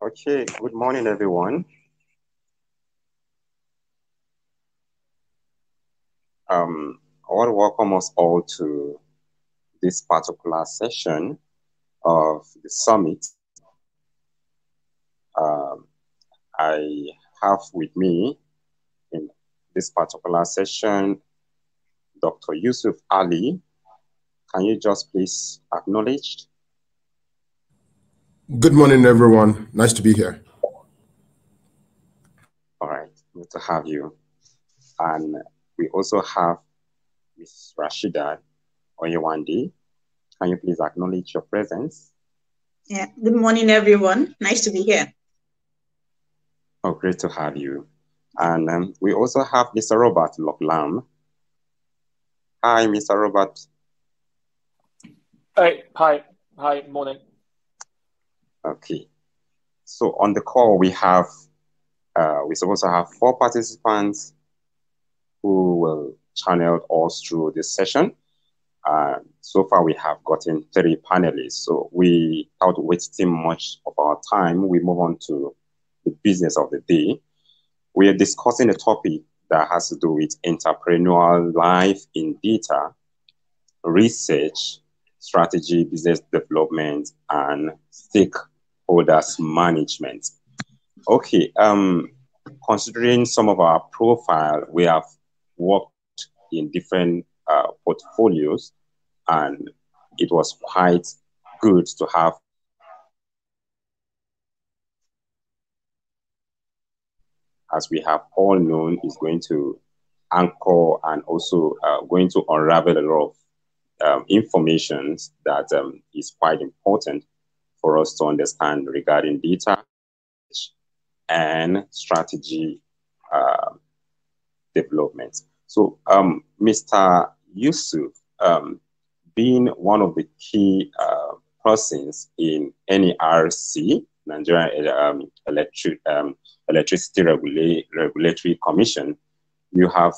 Okay, good morning, everyone. I want to welcome us all to this particular session of the summit. I have with me in this particular session, Dr. Yusuf Ali. Can you just please acknowledge? Good morning, everyone. Nice to be here. All right, good to have you. And we also have Ms. Rasheedat Oyewande. Can you please acknowledge your presence? Yeah, good morning, everyone. Nice to be here. Oh, great to have you. And we also have Mr. Robert Locke. Hi, Mr. Robert. Hi, morning. Okay. So on the call, we have, we're supposed to have 4 participants who will channel us through this session. So far, we have gotten 3 panelists. So without wasting much of our time, we move on to the business of the day. We are discussing a topic that has to do with entrepreneurial life in data, research, strategy, business development, and stakeholders management. Okay, considering some of our profile, we have worked in different portfolios, and it was quite good to have as we have all known, is going to anchor and also going to unravel a lot of information that is quite important for us to understand regarding data and strategy development. So, Mr. Yusuf, being one of the key persons in NERC, Nigerian Electricity Regulatory Commission, you have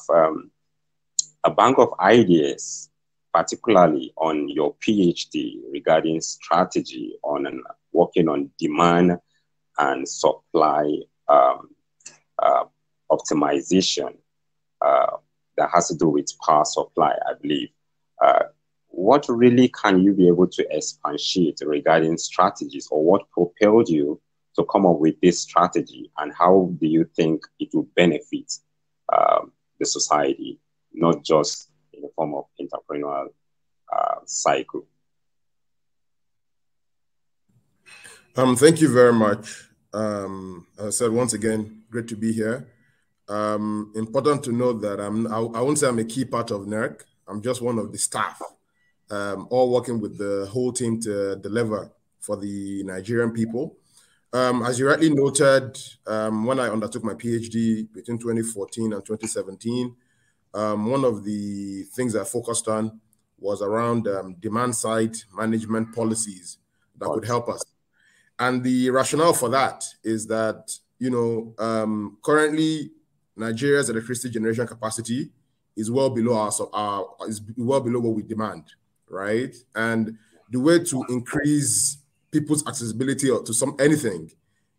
a bank of ideas, particularly on your PhD regarding strategy on working on demand and supply optimization that has to do with power supply, I believe. What really can you be able to expatiate regarding strategies, or what propelled you to come up with this strategy, and how do you think it will benefit the society, not just in the form of entrepreneurial cycle? Thank you very much. As I said, once again, great to be here. Important to note that I won't say I'm a key part of NERC. I'm just one of the staff, all working with the whole team to deliver for the Nigerian people. As you rightly noted, when I undertook my PhD between 2014 and 2017, one of the things I focused on was around demand-side management policies that could help us. And the rationale for that is that, currently Nigeria's electricity generation capacity is well below what we demand, right? And the way to increase people's accessibility to anything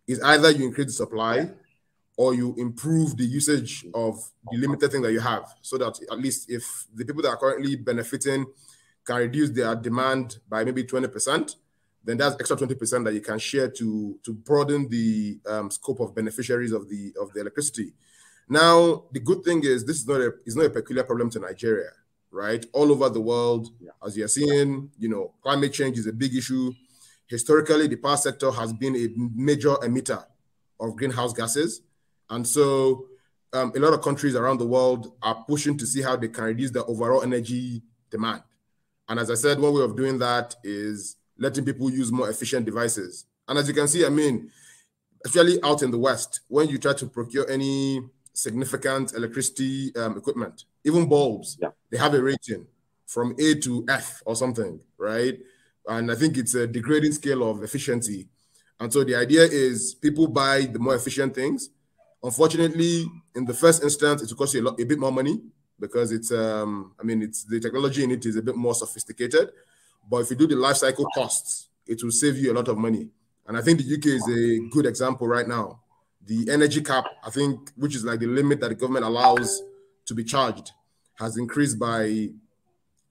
is either you increase the supply or you improve the usage of the limited thing that you have, so that at least if the people that are currently benefiting can reduce their demand by maybe 20%, then that's extra 20% that you can share to broaden the scope of beneficiaries of the electricity. Now, the good thing is this is not a peculiar problem to Nigeria, right? All over the world, as you're seeing, climate change is a big issue. Historically, the power sector has been a major emitter of greenhouse gases. And so a lot of countries around the world are pushing to see how they can reduce their overall energy demand. And as I said, one way of doing that is letting people use more efficient devices. And as you can see, especially out in the West, when you try to procure any significant electricity equipment, even bulbs, they have a rating from A to F or something, right? And I think it's a degrading scale of efficiency. And so the idea is people buy the more efficient things. Unfortunately, in the first instance, it will cost you a bit more money because it's the technology in it is a bit more sophisticated. But if you do the life cycle costs, it will save you a lot of money. And I think the UK is a good example right now. The energy cap, I think, which is like the limit that the government allows to be charged, has increased by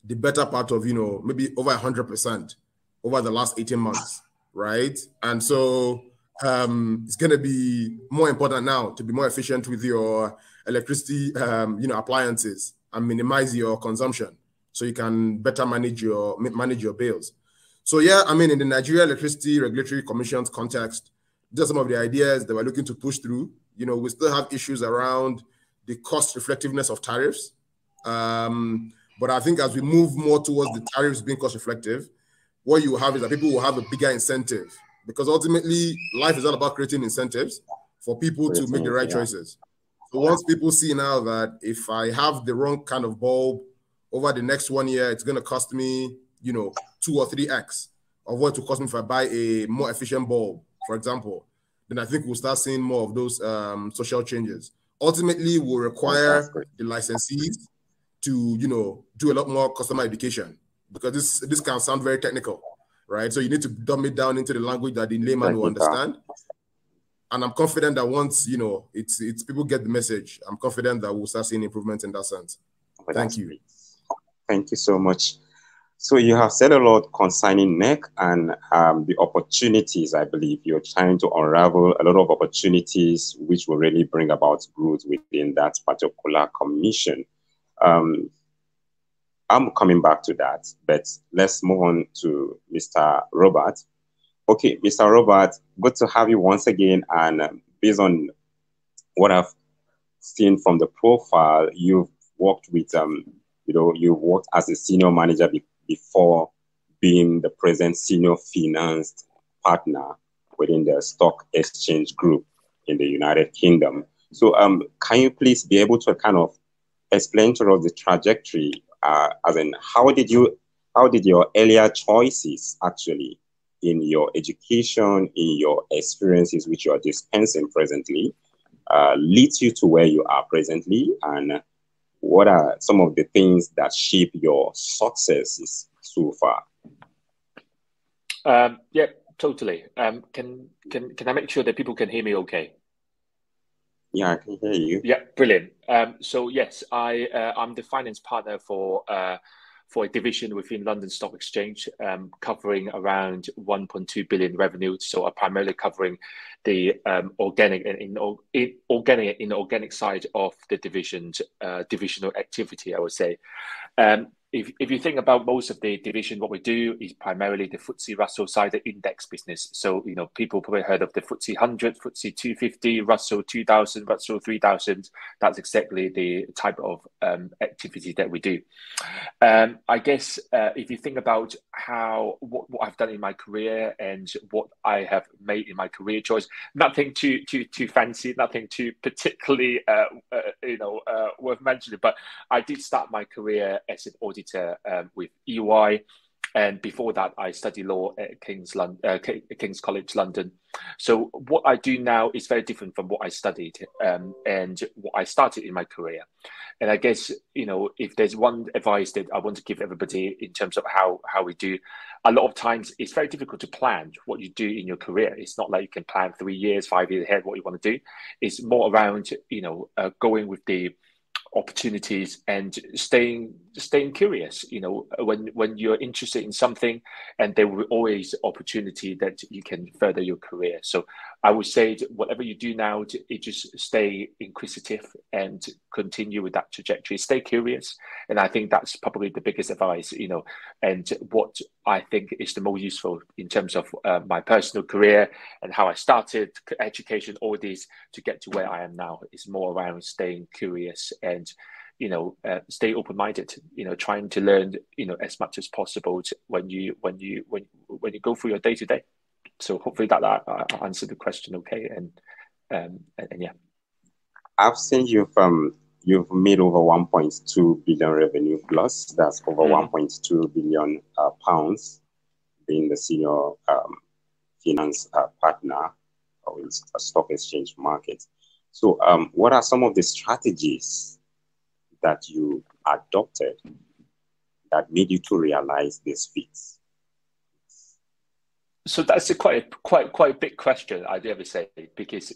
the better part of, maybe over 100% over the last 18 months, right? And so it's going to be more important now to be more efficient with your electricity, appliances, and minimize your consumption so you can better manage your bills. So yeah, I mean, in the Nigeria Electricity Regulatory Commission's context, these are some of the ideas that we're looking to push through. We still have issues around the cost reflectiveness of tariffs. But I think as we move more towards the tariffs being cost reflective, what you have is that people will have a bigger incentive, because ultimately life is all about creating incentives for people to make the right choices. So once people see now that if I have the wrong kind of bulb over the next 1 year, it's going to cost me, 2 or 3x of what it will cost me if I buy a more efficient bulb, for example, then I think we'll start seeing more of those social changes. Ultimately, we'll require the licensees to, do a lot more customer education, because this can sound very technical, right? So you need to dumb it down into the language that the layman will understand. And I'm confident that once, it's people get the message, I'm confident that we'll start seeing improvements in that sense. Thank you. Thank you so much. So you have said a lot concerning NEC and the opportunities. I believe you're trying to unravel a lot of opportunities which will really bring about growth within that particular commission. I'm coming back to that, but let's move on to Mr. Robert. Okay, Mr. Robert, good to have you once again. And based on what I've seen from the profile, you've worked with, you've worked as a senior manager before being the present senior financed partner within the stock exchange group in the United Kingdom. So can you please be able to kind of explain to us the trajectory, as in how did your earlier choices actually in your education, in your experiences which you are dispensing presently, leads you to where you are presently, and what are some of the things that shape your successes so far? Yeah, totally. Can I make sure that people can hear me okay? Yeah, I can hear you. Yeah, brilliant. So yes, I'm the finance partner for a division within London Stock Exchange, covering around 1.2 billion revenue. So I'm primarily covering the organic and inorganic side of the divisional activity, I would say. If you think about most of the division, what we do is primarily the FTSE Russell side, the index business. So, people probably heard of the FTSE 100, FTSE 250, Russell 2000, Russell 3000. That's exactly the type of activity that we do. I guess if you think about what I've done in my career and what I have made in my career choice, nothing too fancy, nothing too particularly worth mentioning. But I did start my career as an auditor with EY, and before that I studied law at King's College London. So what I do now is very different from what I studied and what I started in my career. And I guess, if there's one advice that I want to give everybody in terms of how we do, a lot of times it's very difficult to plan what you do in your career. It's not like you can plan 3 years, 5 years ahead what you want to do. It's more around, going with the opportunities and staying curious. When you're interested in something, and there will be always opportunity that you can further your career. So I would say that whatever you do now, just stay inquisitive and continue with that trajectory. Stay curious, and I think that's probably the biggest advice. And what I think is the most useful in terms of my personal career and how I started education, all this to get to where I am now is more around staying curious and stay open-minded, trying to learn as much as possible when you go through your day-to-day. So hopefully that answered the question okay. And yeah, I've seen you've made over 1.2 billion revenue plus. That's over 1.2 billion pounds, being the senior finance partner in a stock exchange market. So what are some of the strategies that you adopted that made you to realize this feat? So that's a quite a big question, I'd ever say, because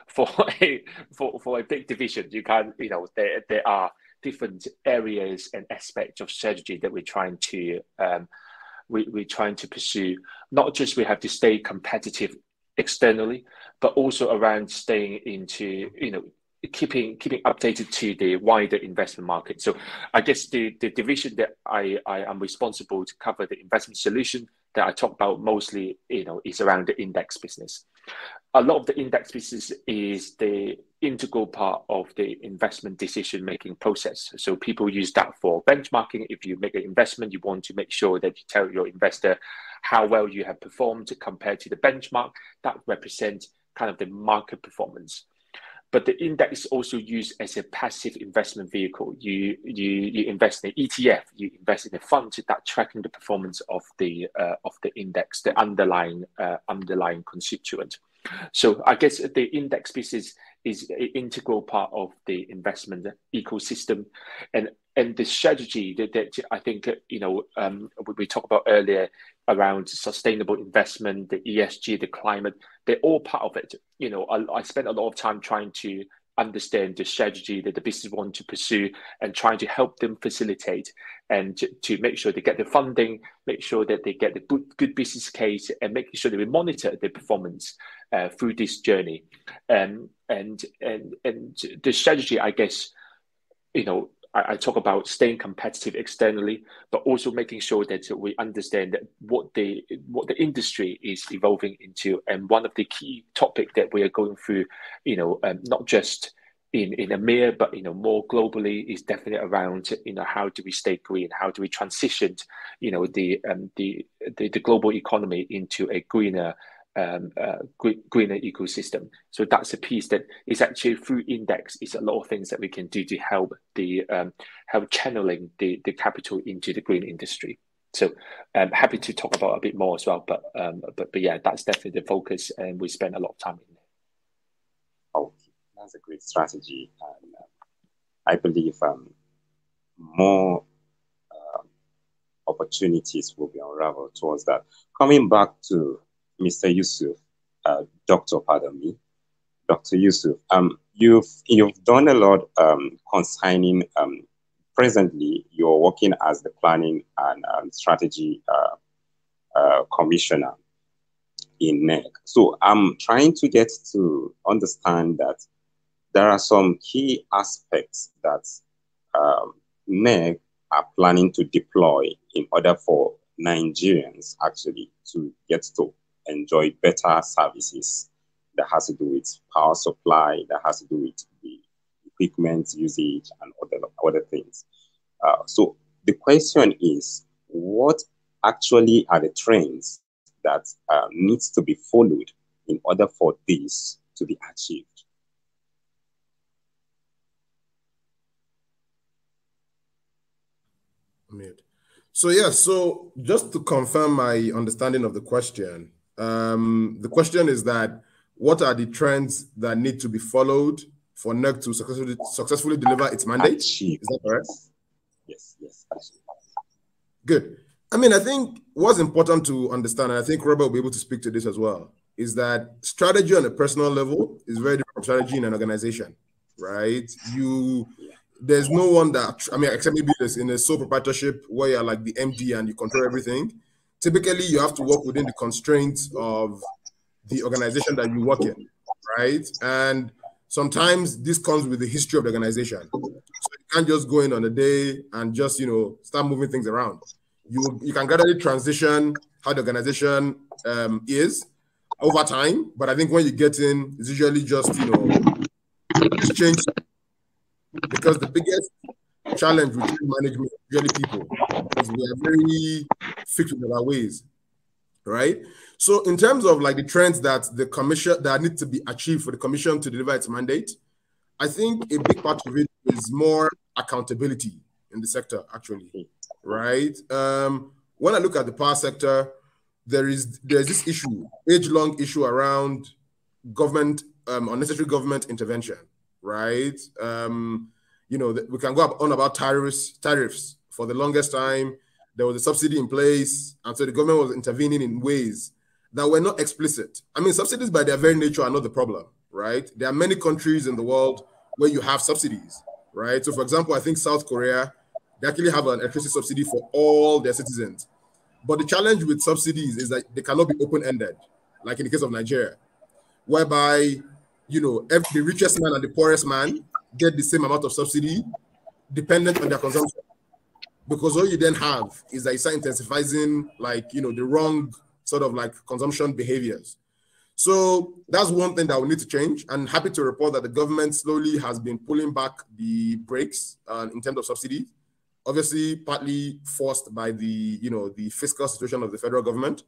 for a big division, you can there are different areas and aspects of strategy that we're trying to pursue. Not just we have to stay competitive externally, but also around staying into keeping updated to the wider investment market. So I guess the division that I am responsible to cover the investment solution that I talk about mostly, is around the index business. A lot of the index business is the integral part of the investment decision-making process. So people use that for benchmarking. If you make an investment, you want to make sure that you tell your investor how well you have performed compared to the benchmark. That represents kind of the market performance. But the index is also used as a passive investment vehicle. You invest in an ETF, you invest in a fund that tracking the performance of the index, the underlying constituent. So I guess the index business is an integral part of the investment ecosystem, and the strategy that I think we talked about earlier around sustainable investment, the ESG, the climate, they're all part of it. I spent a lot of time trying to understand the strategy that the business want to pursue and trying to help them facilitate and to make sure they get the funding, make sure that they get the good business case, and making sure that we monitor their performance through this journey. And the strategy, I guess, I talk about staying competitive externally, but also making sure that we understand what the industry is evolving into. And one of the key topics that we are going through, not just in EMEA, but more globally, is definitely around how do we stay green, how do we transition the global economy into a greener ecosystem. So that's a piece that is actually through index is a lot of things that we can do to help help channeling the capital into the green industry. So I'm happy to talk about a bit more as well, but yeah, that's definitely the focus, and we spend a lot of time in there. Okay, that's a great strategy, and I believe more opportunities will be unraveled towards that. Coming back to Mr. Yusuf, Dr. Yusuf, you've done a lot concerning, presently you're working as the planning and strategy commissioner in NEC. So I'm trying to get to understand that there are some key aspects that NEC are planning to deploy in order for Nigerians actually to get to enjoy better services that has to do with power supply, that has to do with the equipment usage and other things. So the question is, what actually are the trends that needs to be followed in order for this to be achieved? So yeah, so just to confirm my understanding of the question is that what are the trends that need to be followed for NEC to successfully deliver its mandate? Achieve. Is that correct? Yes. Good. I mean, I think what's important to understand, and I think Robert will be able to speak to this as well, is that strategy on a personal level is very different from strategy in an organization, right? There's no one that, I mean, except maybe in a sole proprietorship where you're like the MD and you control everything. Typically, you have to work within the constraints of the organization that you work in, right? And sometimes this comes with the history of the organization. So you can't just go in on a day and just, start moving things around. You can gradually transition how the organization is over time. But I think when you get in, it's usually just, it's changed. Because the biggest challenge with management is usually people, because we are very fixed with our ways, right? So in terms of like the trends that the commission that need to be achieved for the commission to deliver its mandate, I think a big part of it is more accountability in the sector, actually, right? When I look at the power sector, there's this issue, age-long issue around government, unnecessary government intervention, right? We can go on about tariffs. For the longest time, there was a subsidy in place, and so the government was intervening in ways. that were not explicit. I mean, subsidies by their very nature are not the problem, right? There are many countries in the world where you have subsidies, right? So for example, I think South Korea, they actually have an electricity subsidy for all their citizens. But the challenge with subsidies is that they cannot be open-ended, like in the case of Nigeria, whereby, you know, the richest man and the poorest man get the same amount of subsidy dependent on their consumption. Because all you then have is that you start intensifying, like, you know, the wrong sort of like consumption behaviors. So that's one thing that we need to change. And happy to report that the government slowly has been pulling back the brakes in terms of subsidy, obviously partly forced by the, you know, the fiscal situation of the federal government.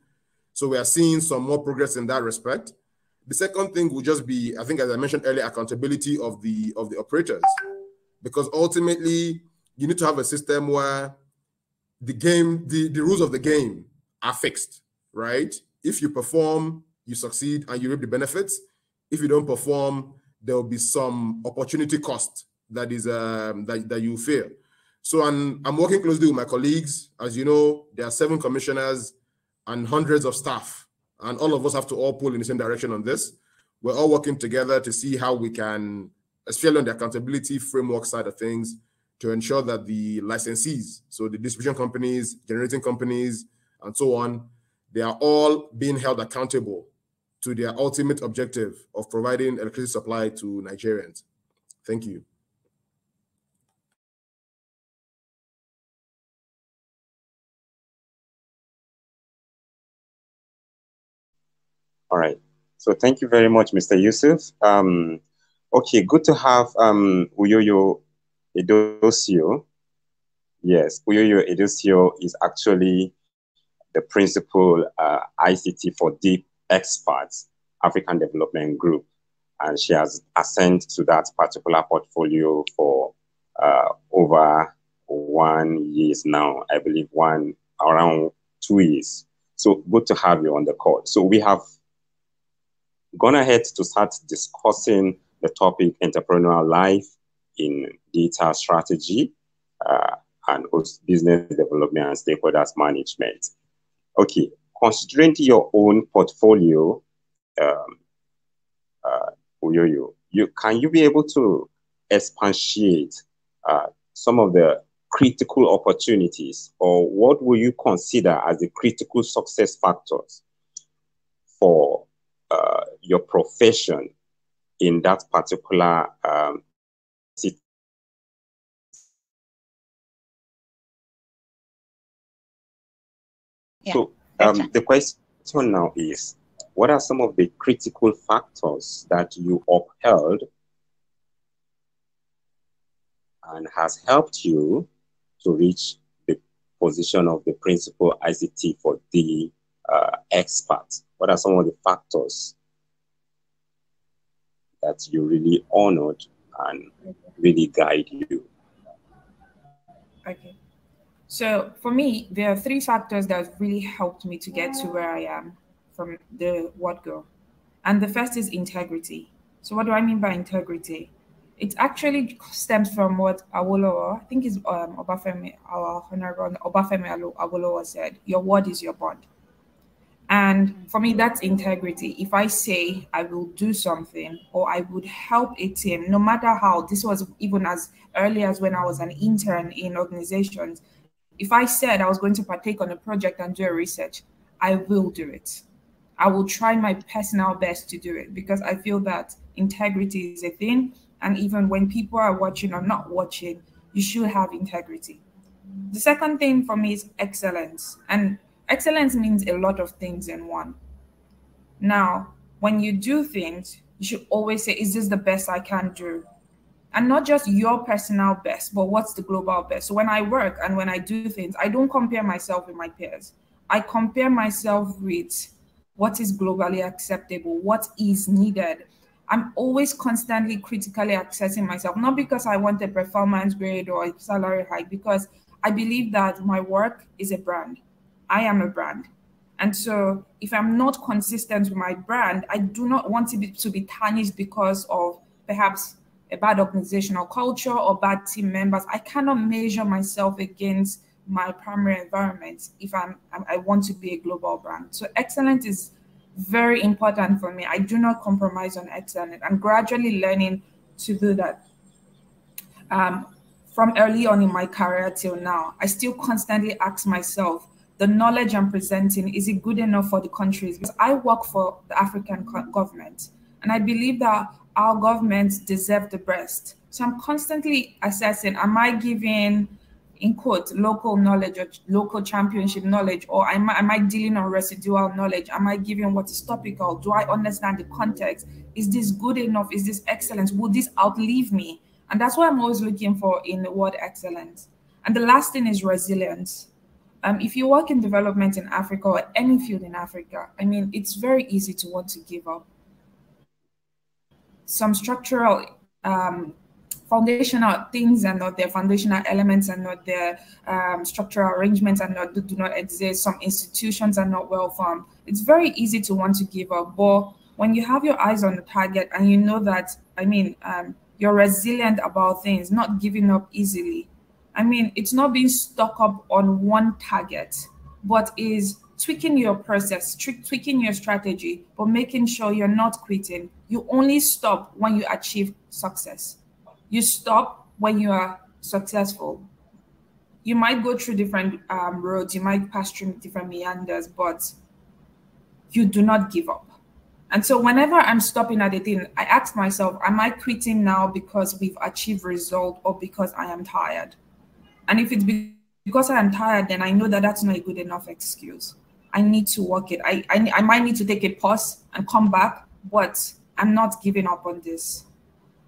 So we are seeing some more progress in that respect. The second thing will just be, I think, as I mentioned earlier, accountability of the operators, because ultimately you need to have a system where the game, the rules of the game are fixed, right? If you perform, you succeed and you reap the benefits. If you don't perform, there will be some opportunity cost that is that you fear. So I'm working closely with my colleagues. As you know, there are 7 commissioners and hundreds of staff, and all of us have to all pull in the same direction on this. We're all working together to see how we can, especially on the accountability framework side of things, to ensure that the licensees, so the distribution companies, generating companies, and so on, they are all being held accountable to their ultimate objective of providing electricity supply to Nigerians. Thank you. All right. So thank you very much, Mr. Yusuf. Okay, good to have Uyoyo Edosio. Yes, Uyoyo Edosio is actually the principal ICT for Deep Experts African Development Group, and she has assigned to that particular portfolio for over 1 year now. I believe around 2 years. So good to have you on the call. So we have gone ahead to start discussing the topic entrepreneurial life in data strategy and business development and stakeholders management. Okay, considering your own portfolio, Uyoyo, can you be able to expatiate some of the critical opportunities, or what will you consider as the critical success factors for your profession in that particular city? Yeah, so the question now is, what are some of the critical factors that you upheld and has helped you to reach the position of the principal ICT for the expert? What are some of the factors that you really honored and really guide you? Okay. So for me, there are 3 factors that really helped me to get to where I am from the word go. And the first is integrity. So what do I mean by integrity? It actually stems from what Awolowo, I think is Obafemi, our Honorable Obafemi Awolowo said, your word is your bond. And for me, that's integrity. If I say I will do something or I would help a team, no matter how, this was even as early as when I was an intern in organizations, if I said I was going to partake on a project and do a research, I will do it. I will try my personal best to do it, because I feel that integrity is a thing. And even when people are watching or not watching, you should have integrity. The second thing for me is excellence. And excellence means a lot of things in one. Now, when you do things, you should always say, is this the best I can do? And not just your personal best, but what's the global best? So when I work and when I do things, I don't compare myself with my peers. I compare myself with what is globally acceptable, what is needed. I'm always constantly critically assessing myself, not because I want a performance grade or a salary hike, because I believe that my work is a brand. I am a brand. And so if I'm not consistent with my brand, I do not want to be tarnished because of perhaps a bad organizational culture or bad team members. I cannot measure myself against my primary environment if I want to be a global brand. So excellence is very important for me. I do not compromise on excellence. I'm gradually learning to do that. From early on in my career till now, I still constantly ask myself, the knowledge I'm presenting, is it good enough for the countries? Because I work for the African government, and I believe that our governments deserve the best. So I'm constantly assessing, am I giving, in quote, local knowledge or local championship knowledge, or am I dealing on residual knowledge? Am I giving what is topical? Do I understand the context? Is this good enough? Is this excellence? Will this outlive me? And that's what I'm always looking for in the word excellence. And the last thing is resilience. If you work in development in Africa or any field in Africa, I mean, it's very easy to want to give up. Some structural foundational things are not there, foundational elements are not there, structural arrangements do not exist, some institutions are not well formed. It's very easy to want to give up, but when you have your eyes on the target and you know that, I mean, you're resilient about things, not giving up easily. I mean, it's not being stuck up on one target, but is tweaking your process, tweaking your strategy, but making sure you're not quitting. You only stop when you achieve success. You stop when you are successful. You might go through different roads, you might pass through different meanders, but you do not give up. And so whenever I'm stopping at a thing, I ask myself, am I quitting now because we've achieved result or because I am tired? And if it's because I am tired, then I know that that's not a good enough excuse. I need to work it. I might need to take a pause and come back, but I'm not giving up on this.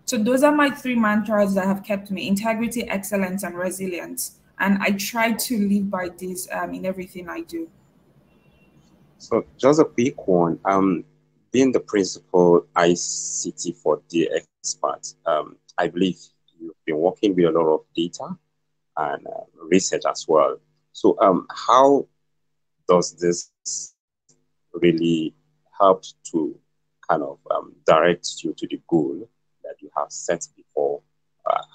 So those are my three mantras that have kept me: integrity, excellence, and resilience. And I try to live by this in everything I do. So just a quick one. Being the principal ICT for the expert, I believe you've been working with a lot of data and research as well. So how does this really help to kind of direct you to the goal that you have set before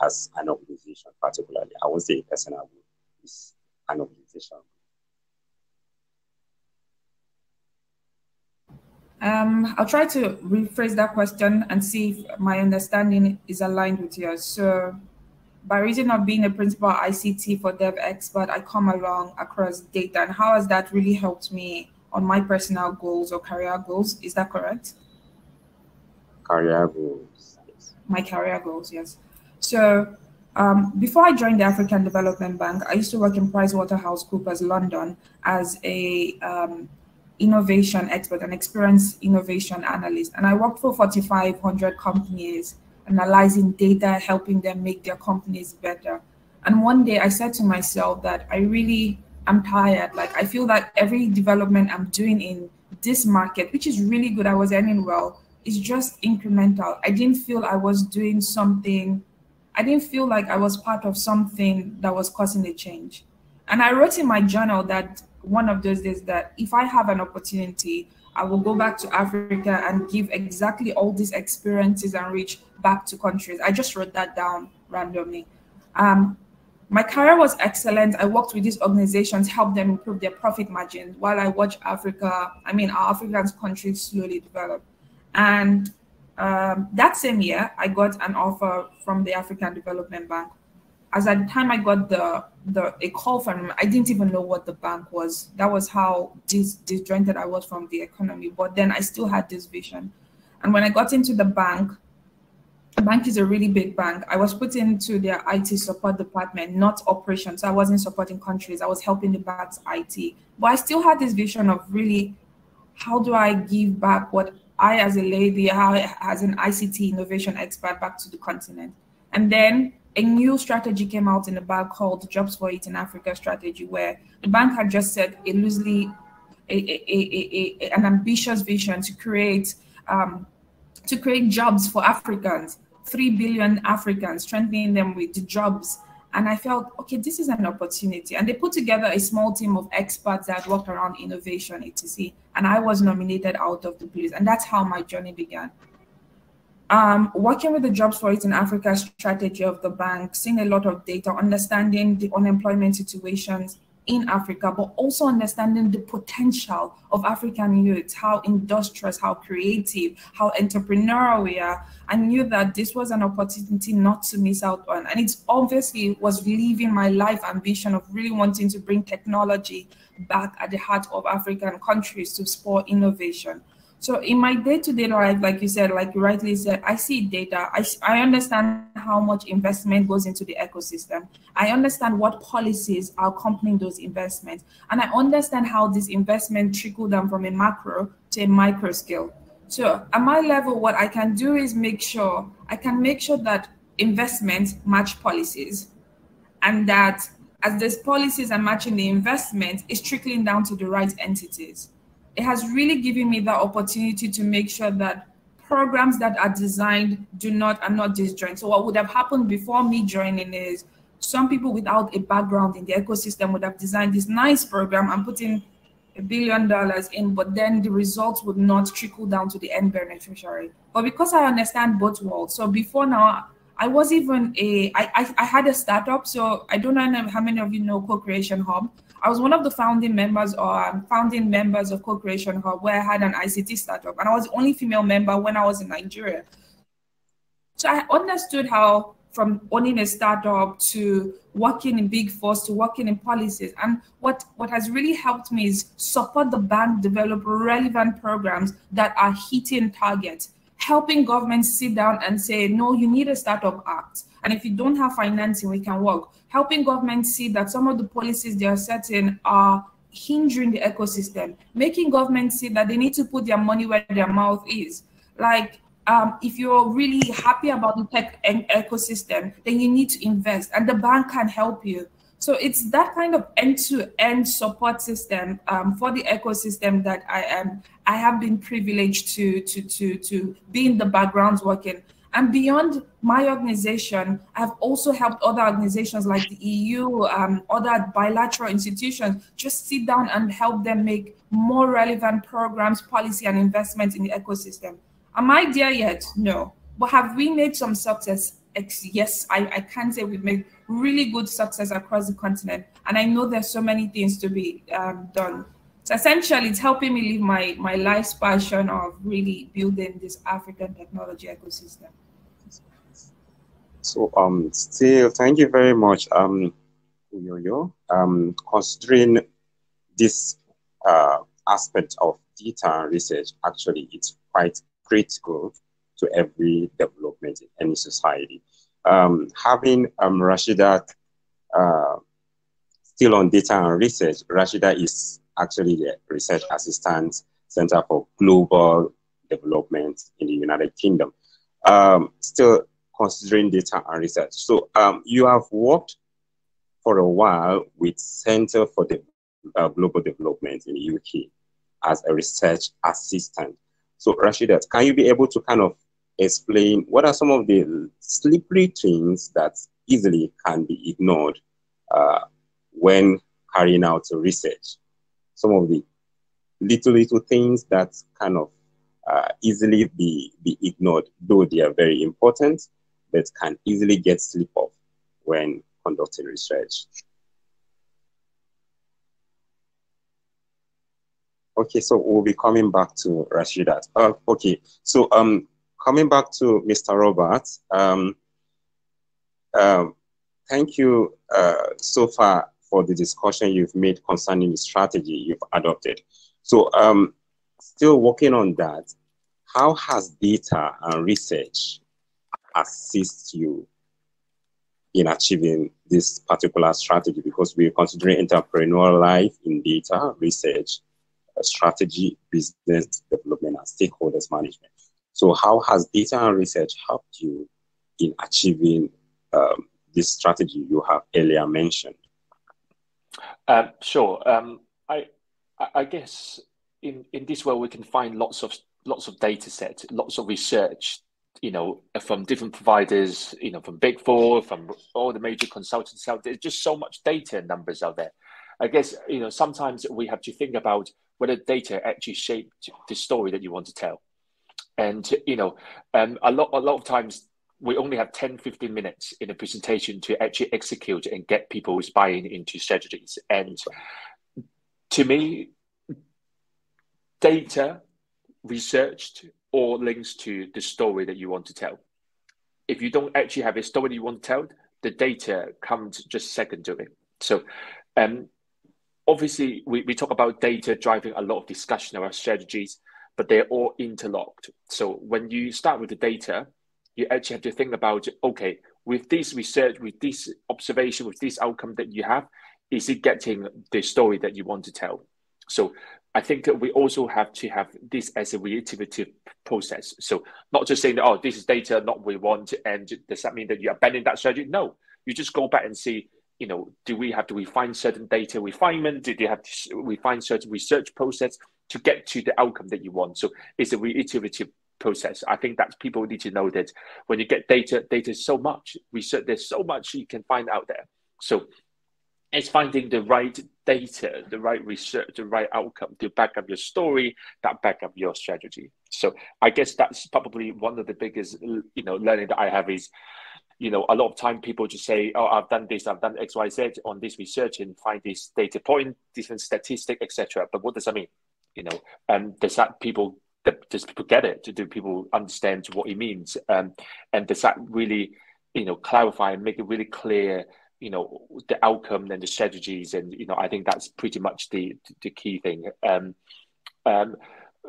as an organization, particularly? I won't say personal goal, it's an organization. I'll try to rephrase that question and see if my understanding is aligned with yours. So by reason of being a principal ICT for Dev Expert, I come along across data. And how has that really helped me on my personal goals or career goals? Is that correct? Career goals. Yes. My career goals, yes. So before I joined the African Development Bank, I used to work in PricewaterhouseCoopers London as a innovation expert, an experienced innovation analyst. And I worked for 4,500 companies, analyzing data, helping them make their companies better. And one day I said to myself that I really am tired. Like, I feel that every development I'm doing in this market, which is really good, I was earning well, is just incremental. I didn't feel I was doing something. I didn't feel like I was part of something that was causing a change. And I wrote in my journal that one of those days that if I have an opportunity, I will go back to Africa and give exactly all these experiences and reach back to countries. I just wrote that down randomly. My career was excellent. I worked with these organizations, helped them improve their profit margins while I watched Africa, our African countries slowly develop. And that same year, I got an offer from the African Development Bank. As at the time I got a call from him, I didn't even know what the bank was. That was how disjointed I was from the economy. But then I still had this vision. And when I got into the bank is a really big bank. I was put into their IT support department, not operations. So I wasn't supporting countries. I was helping the bank's IT. But I still had this vision of really, how do I give back what I, as a lady, as an ICT innovation expert, back to the continent? And then a new strategy came out in the bank called Jobs for It in Africa strategy, where the bank had just set a loosely an ambitious vision to create jobs for Africans, 3 billion Africans, strengthening them with the jobs. And I felt, okay, this is an opportunity. And they put together a small team of experts that worked around innovation, etc. And I was nominated out of the blue. And that's how my journey began. Working with the Jobs for It in Africa strategy of the bank, seeing a lot of data, understanding the unemployment situations in Africa, but also understanding the potential of African youth, how industrious, how creative, how entrepreneurial we are. I knew that this was an opportunity not to miss out on. And it obviously was living my life ambition of really wanting to bring technology back at the heart of African countries to spur innovation. So in my day-to-day life, like you said, like you rightly said, I see data. I understand how much investment goes into the ecosystem. I understand what policies are accompanying those investments. And I understand how this investment trickle down from a macro to a micro scale. So at my level, what I can do is make sure that investments match policies, and that as these policies are matching the investment, it's trickling down to the right entities. It has really given me the opportunity to make sure that programs that are designed are not disjoint. So what would have happened before me joining is some people without a background in the ecosystem would have designed this nice program and put in $1 billion in, but then the results would not trickle down to the end beneficiary. But because I understand both worlds, so before now, I was even I had a startup. So I don't know how many of you know Co-Creation Hub. I was one of the founding members of Co-Creation Hub, where I had an ICT startup, and I was the only female member when I was in Nigeria. So I understood how from owning a startup to working in big force to working in policies. And what has really helped me is support the bank develop relevant programs that are hitting targets, helping governments sit down and say, no, you need a startup act. And if you don't have financing, we can work. Helping governments see that some of the policies they are setting are hindering the ecosystem, making governments see that they need to put their money where their mouth is. Like, if you're really happy about the tech ecosystem, then you need to invest, and the bank can help you. So it's that kind of end-to-end support system for the ecosystem that I have been privileged to be in the background working. And beyond my organization, I've also helped other organizations like the EU, other bilateral institutions, just sit down and help them make more relevant programs, policy, and investment in the ecosystem. Am I there yet? No. But have we made some success? Yes, I can say we've made really good success across the continent. And I know there's so many things to be done. So essentially, it's helping me live my life's passion of really building this African technology ecosystem. So still, thank you very much, Uyoyo. Considering this aspect of data and research, actually, it's quite critical to every development in any society. Having Rasheedat still on data and research, Rasheedat is actually the Research Assistant Center for Global Development in the United Kingdom. Still considering data and research. So you have worked for a while with Center for Global Development in the UK as a research assistant. So Rasheedat, can you be able to kind of explain what are some of the slippery things that easily can be ignored when carrying out research? Some of the little things that kind of easily be ignored, though they are very important, but can easily get slip off when conducting research. Okay, so we'll be coming back to Rasheedat. Okay, so coming back to Mr. Roberts, thank you so far for the discussion you've made concerning the strategy you've adopted. So still working on that, how has data and research assist you in achieving this particular strategy? Because we're considering entrepreneurial life in data, research, strategy, business development, and stakeholders management. So how has data and research helped you in achieving this strategy you have earlier mentioned? Sure. I guess in this way we can find lots of data sets, lots of research, you know, from different providers, you know, from Big Four, from all the major consultants out there. There's just so much data and numbers out there. I guess, you know, sometimes we have to think about whether data actually shaped the story that you want to tell. And, you know, a lot of times we only have 10, 15 minutes in a presentation to actually execute and get people's buy-in into strategies. And to me, data researched all links to the story that you want to tell. If you don't actually have a story you want to tell, the data comes just second to it. So obviously, we talk about data driving a lot of discussion around strategies, but they're all interlocked. So when you start with the data, you actually have to think about, okay, with this research, with this observation, with this outcome that you have, is it getting the story that you want to tell? So I think we also have to have this as a reiterative process. So not just saying, oh, this is data, not what we want, and does that mean that you abandon that strategy? No, you just go back and see, do we have to refine certain data refinement? Do you have to refine certain research process to get to the outcome that you want? So it's a reiterative process. I think that people need to know that when you get data is so much research, there's so much you can find out there. So it's finding the right data, the right research, the right outcome to back up your story, that back up your strategy. So I guess that's probably one of the biggest, learning that I have is, a lot of time people just say, oh, I've done this, I've done X, Y, Z on this research and find this data point, different statistic, etc. But what does that mean? Does that people get it? Do people understand what it means? And does that really, clarify and make it really clear, the outcome and the strategies? And, I think that's pretty much the key thing.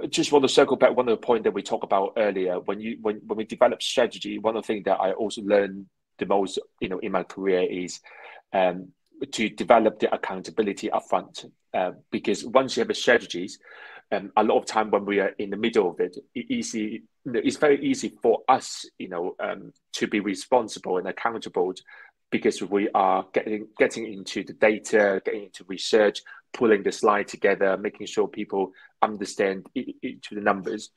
Just want to circle back one of the points that we talked about earlier. When we develop strategy, one of the things that I also learned the most, in my career is to develop the accountability upfront. Because once you have a strategies, a lot of time when we are in the middle of it, it's very easy for us, to be responsible and accountable, because we are getting into the data, getting into research, pulling the slide together, making sure people understand each of the numbers.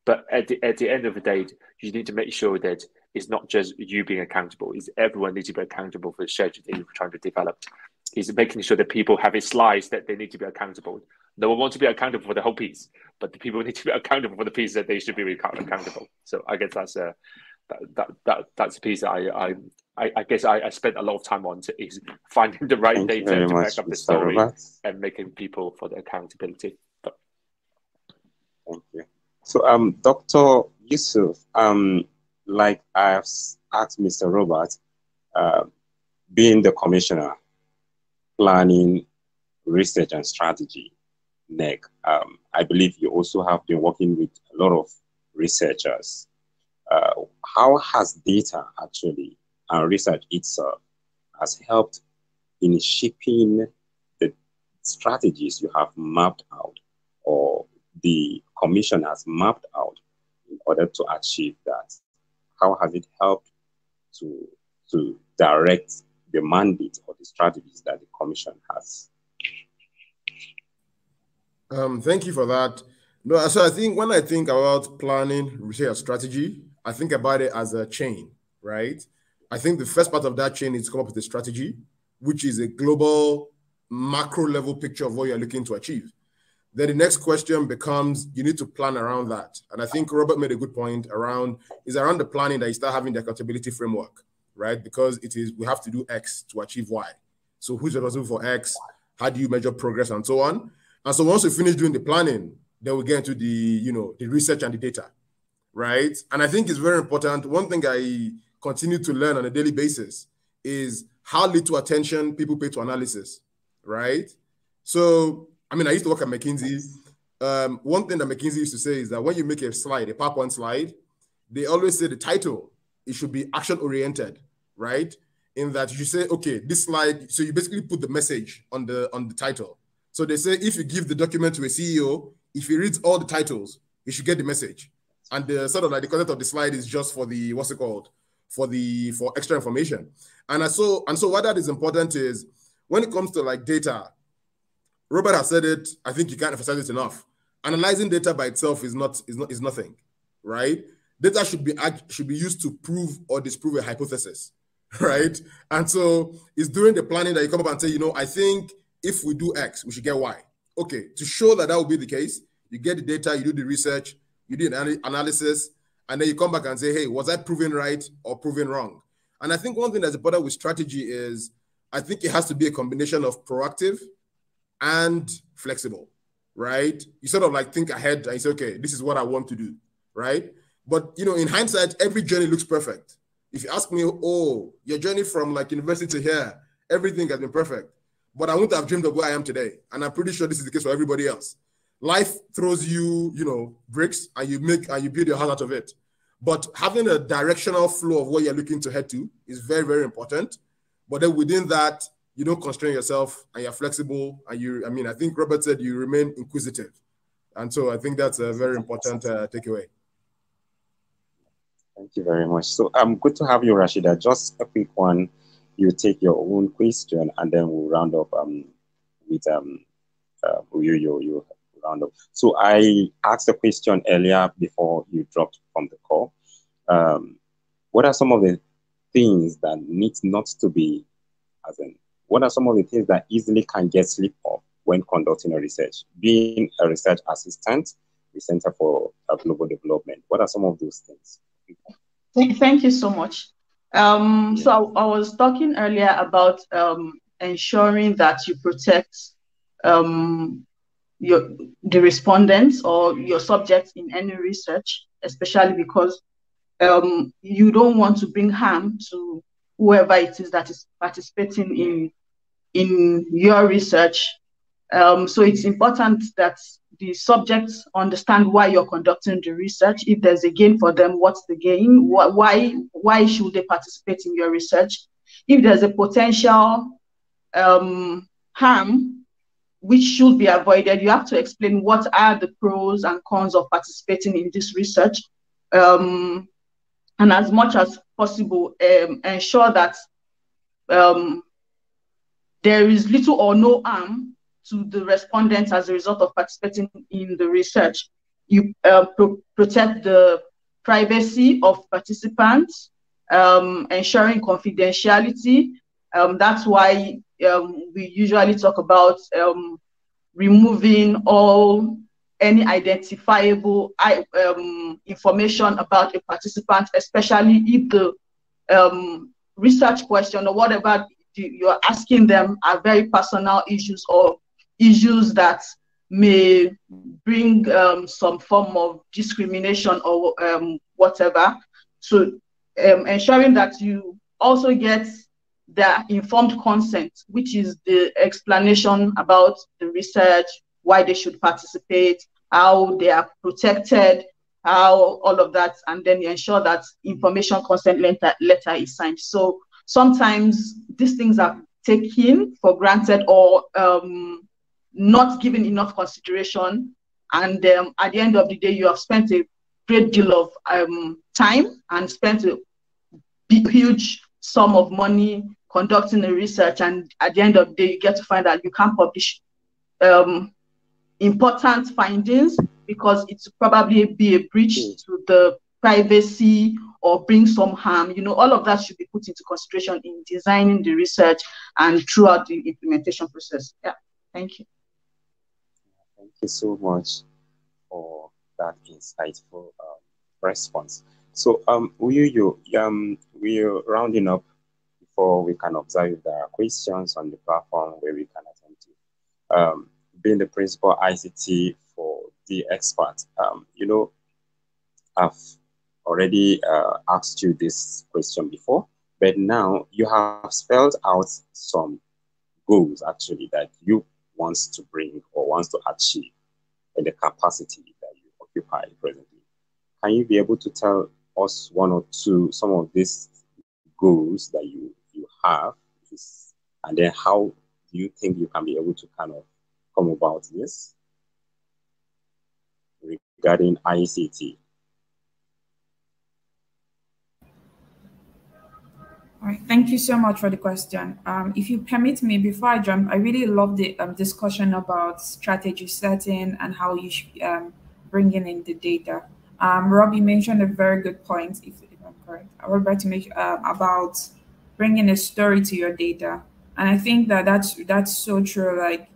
But at the end of the day, you need to make sure that it's not just you being accountable. It's everyone needs to be accountable for the strategy that you're trying to develop. It's making sure that people have a slice that they need to be accountable. No one wants to be accountable for the whole piece, but the people need to be accountable for the piece that they should be accountable. So I guess that's a piece that I guess I spent a lot of time on, is finding the right data to back up the story and making people for the accountability. Thank you. So, Dr. Yusuf, like I've asked Mr. Robert, being the commissioner, planning, research and strategy, NEC, I believe you also have been working with a lot of researchers. How has data actually and research itself has helped in shaping the strategies you have mapped out, or the commission has mapped out in order to achieve that? How has it helped to direct the mandate or the strategies that the commission has? Thank you for that. No, so I think when I think about planning, research, strategy, I think about it as a chain, right? I think the first part of that chain is to come up with a strategy, which is a global macro level picture of what you're looking to achieve. Then the next question becomes, you need to plan around that. And I think Robert made a good point around the planning that you start having the accountability framework, right? Because we have to do X to achieve Y. So who's responsible for X? How do you measure progress and so on? And so once we finish doing the planning, then we get into the research and the data, right? And I think it's very important. One thing I continue to learn on a daily basis is how little attention people pay to analysis, right? So, I mean, I used to work at McKinsey. One thing that McKinsey used to say is that when you make a slide, a PowerPoint slide, they always say the title, it should be action-oriented, right? In that you say, okay, this slide, so you basically put the message on the title. So they say if you give the document to a CEO, if he reads all the titles, he should get the message. And the sort of like the content of the slide is just for the, what's it called? For extra information. And so why that is important is when it comes to like data, Robert has said it, I think you can't emphasize it enough. Analyzing data by itself is nothing, right? Data should be used to prove or disprove a hypothesis, right? And so it's during the planning that you come up and say, I think if we do X, we should get Y. Okay, to show that will be the case, you get the data, you do the research, you do the analysis, and then you come back and say, hey, was I proven right or proven wrong? And I think one thing that's important with strategy is, I think it has to be a combination of proactive and flexible, right? You sort of like think ahead and you say, okay, this is what I want to do, right? But, you know, in hindsight, every journey looks perfect. If you ask me, oh, your journey from like university to here, everything has been perfect. But I wouldn't have dreamed of where I am today. And I'm pretty sure this is the case for everybody else. Life throws you, you know, bricks, and you build your house out of it. But having a directional flow of where you're looking to head to is very, very important. But then within that, you don't constrain yourself and you're flexible. And I think Robert said you remain inquisitive. And so I think that's a very important takeaway. Thank you very much. So good to have you, Rasheedat. Just a quick one. You take your own question and then we'll round up with Uyoyo. You round up. So I asked a question earlier before you dropped from the call. What are some of the things that need not to be, what are some of the things that easily can get slipped off when conducting a research? Being a research assistant, the Center for Global Development, what are some of those things? Thank you so much. So I was talking earlier about ensuring that you protect the respondents or your subjects in any research, especially because you don't want to bring harm to whoever it is that is participating in your research. So it's important that the subjects understand why you're conducting the research. If there's a gain for them, what's the gain? Why should they participate in your research? If there's a potential harm which should be avoided, you have to explain what are the pros and cons of participating in this research. And as much as possible, ensure that there is little or no harm to the respondents as a result of participating in the research. You protect the privacy of participants, ensuring confidentiality. That's why we usually talk about removing any identifiable information about a participant, especially if the research question or whatever you're asking them are very personal issues or issues that may bring some form of discrimination or whatever. So ensuring that you also get the informed consent, which is the explanation about the research, why they should participate, how they are protected, how all of that, and then you ensure that information consent letter is signed. So sometimes these things are taken for granted or not given enough consideration, and at the end of the day, you have spent a great deal of time and spent a huge sum of money conducting the research, and at the end of the day, you get to find out you can't publish important findings because it's probably be a breach to the privacy or bring some harm. You know, all of that should be put into consideration in designing the research and throughout the implementation process. Yeah, thank you. Thank you so much for that insightful response. So, Uyoyo, we're rounding up before we can observe if there are questions on the platform where we can attend to. Being the principal ICT for the expert, you know, I've already asked you this question before, but now you have spelled out some goals actually that you want to bring or wants to achieve in the capacity that you occupy presently. Can you be able to tell us one or two, some of these goals that you have, and then how do you think you can be able to kind of come about this regarding ICT? All right, thank you so much for the question. If you permit me, before I jump, I really love the discussion about strategy setting and how you should bring in the data. Robbie mentioned a very good point, if I'm correct. I would like to make about bringing a story to your data, and I think that's so true. Like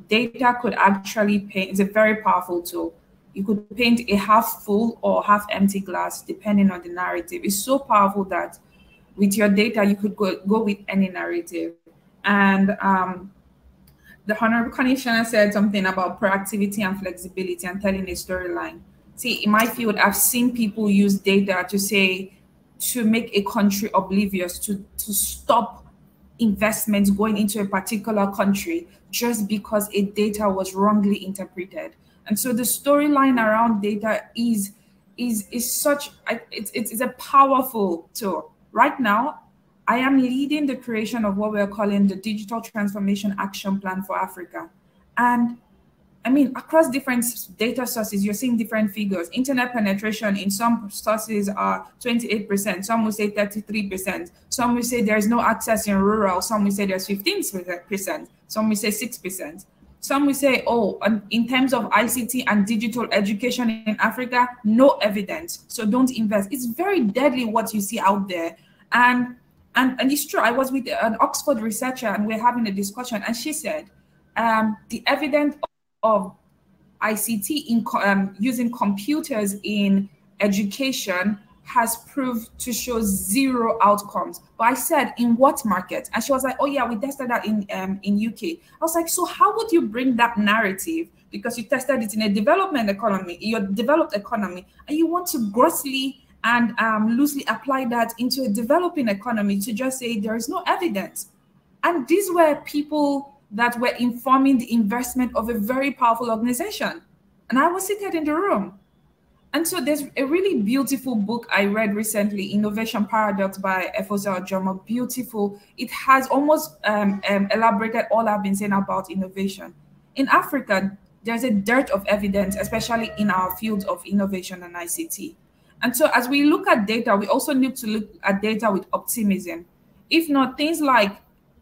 data could actually paint. It's a very powerful tool. You could paint a half full or half empty glass, depending on the narrative. It's so powerful that with your data, you could go with any narrative. And the Honorable Commissioner said something about proactivity and flexibility and telling a storyline. See, in my field, I've seen people use data to make a country oblivious, to stop investments going into a particular country just because a data was wrongly interpreted. And so the storyline around data is such, it's a powerful tool. Right now, I am leading the creation of what we're calling the Digital Transformation Action Plan for Africa. And I mean, across different data sources, you're seeing different figures. Internet penetration in some sources are 28%. Some will say 33%. Some will say there's no access in rural. Some will say there's 15%. Some will say 6%. Some will say, oh, in terms of ICT and digital education in Africa, no evidence. So don't invest. It's very deadly what you see out there. And it's true. I was with an Oxford researcher and we're having a discussion, and she said the evidence of ICT in using computers in education has proved to show zero outcomes. But I said, in what market? And she was like, oh yeah, we tested that in UK. I was like, so how would you bring that narrative? Because you tested it in a development economy, your developed economy, and you want to grossly and loosely apply that into a developing economy to just say there is no evidence. And these were people that were informing the investment of a very powerful organization. And I was seated in the room. And so there's a really beautiful book I read recently, Innovation Paradox by Edosio. Beautiful. It has almost elaborated all I've been saying about innovation. In Africa, there's a dearth of evidence, especially in our fields of innovation and ICT. And so as we look at data, we also need to look at data with optimism. If not, things like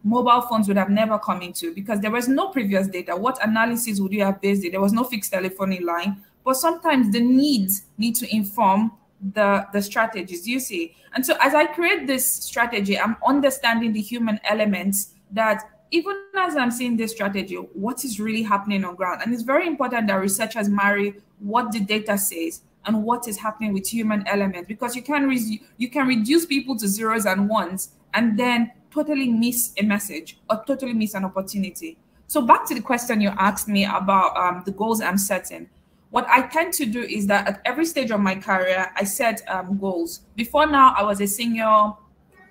mobile phones would have never come into, because there was no previous data. What analysis would you have based it? There was no fixed telephony line, but sometimes the needs need to inform the strategies, you see. And so as I create this strategy, I'm understanding the human elements that even as I'm seeing this strategy, what is really happening on ground? And it's very important that researchers marry what the data says and what is happening with human elements, because you can reduce people to zeros and ones and then totally miss a message or totally miss an opportunity. So back to the question you asked me about the goals I'm setting. What I tend to do is that at every stage of my career, I set goals. Before now, I was a senior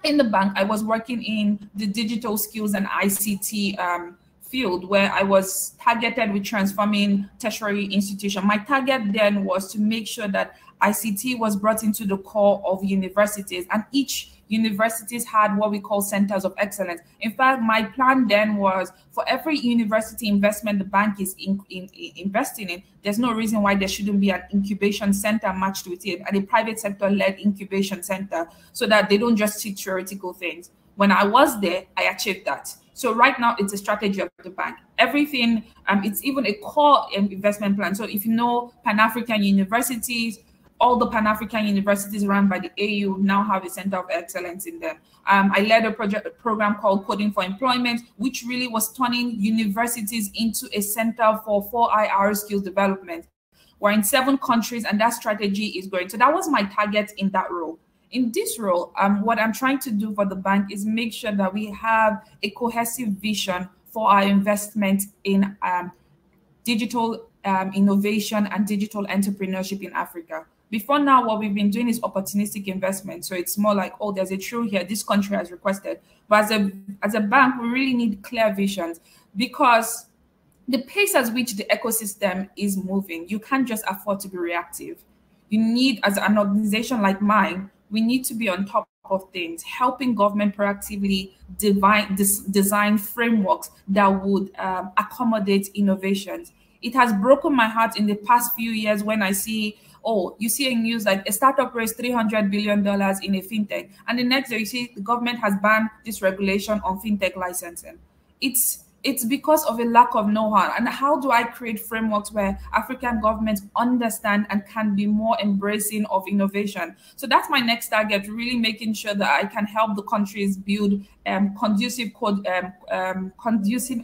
in the bank. I was working in the digital skills and ICT field, where I was targeted with transforming tertiary institution. My target then was to make sure that ICT was brought into the core of universities, and each universities had what we call centers of excellence. In fact, my plan then was for every university investment the bank is investing in, there's no reason why there shouldn't be an incubation center matched with it, and a private sector-led incubation center, so that they don't just teach theoretical things. When I was there, I achieved that. So right now, it's a strategy of the bank. Everything, it's even a core investment plan. So if you know Pan-African universities, all the Pan-African universities run by the AU now have a center of excellence in them. I led a program called Coding for Employment, which really was turning universities into a center for 4IR skills development. We're in 7 countries, and that strategy is growing. So that was my target in that role. In this role, what I'm trying to do for the bank is make sure that we have a cohesive vision for our investment in digital innovation and digital entrepreneurship in Africa. Before now, what we've been doing is opportunistic investment. So it's more like, oh, there's a trill here, this country has requested. But as a bank, we really need clear visions, because the pace at which the ecosystem is moving, you can't just afford to be reactive. You need, as an organization like mine, we need to be on top of things, helping government proactively design frameworks that would accommodate innovations. It has broken my heart in the past few years when I see, oh, you see in news like a startup raised $300 billion in a fintech, and the next day you see the government has banned this regulation on fintech licensing. It's because of a lack of know-how. And how do I create frameworks where African governments understand and can be more embracing of innovation? So that's my next target, really making sure that I can help the countries build conducive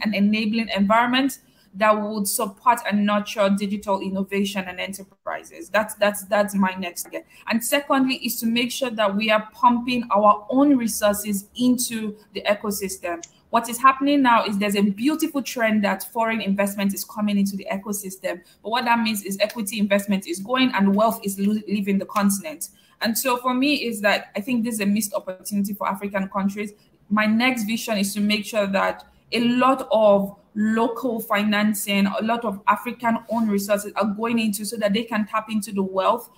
and enabling environments that would support and nurture digital innovation and enterprises. That's my next target. And secondly is to make sure that we are pumping our own resources into the ecosystem. What is happening now is there's a beautiful trend that foreign investment is coming into the ecosystem. But what that means is equity investment is going and wealth is leaving the continent. And so for me is that I think this is a missed opportunity for African countries. My next vision is to make sure that a lot of local financing, a lot of African-owned resources are going into so that they can tap into the wealth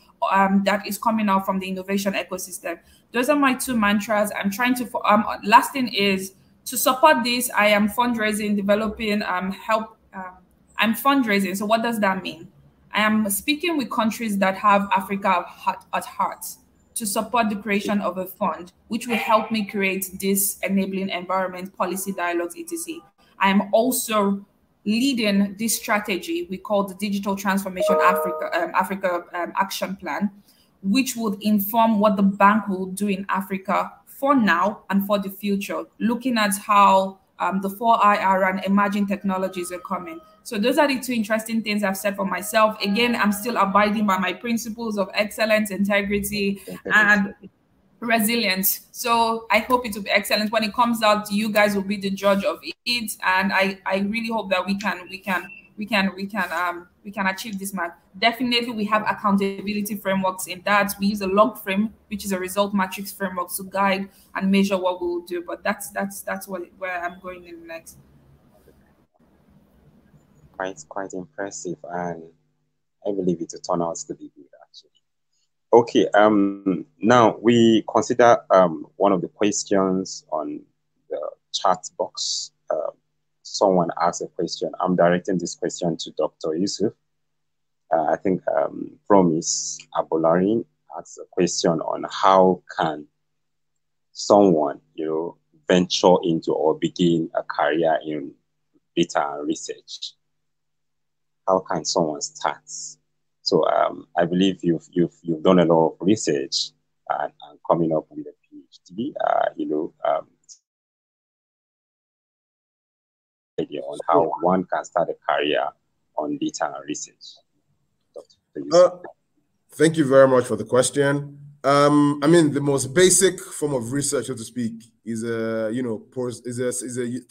that is coming out from the innovation ecosystem. Those are my two mantras. I'm trying to, last thing is, to support this, I am fundraising, developing, I'm fundraising. So what does that mean? I am speaking with countries that have Africa at heart to support the creation of a fund, which will help me create this enabling environment, policy dialogues, etc. I am also leading this strategy we call the Digital Transformation Africa Action Plan, which would inform what the bank will do in Africa for now and for the future, looking at how the 4IR and emerging technologies are coming. So those are the two interesting things I've said for myself. Again, I'm still abiding by my principles of excellence, integrity, and resilience. So I hope it will be excellent. When it comes out, you guys will be the judge of it. And I really hope that we can achieve this mark. Definitely, we have accountability frameworks in that. We use a log frame, which is a result matrix framework to guide and measure what we will do. But that's where I'm going in next. Quite impressive, and I believe it will turn out to be good actually. Okay, now we consider one of the questions on the chat box. Someone asked a question. I'm directing this question to Dr. Yusuf. I think Promise Abolarin asked a question on how can someone, venture into or begin a career in data and research. How can someone start? So I believe you've done a lot of research and coming up with a PhD. Idea on how one can start a career on data and research. Thank you very much for the question. I mean, the most basic form of research, so to speak, is a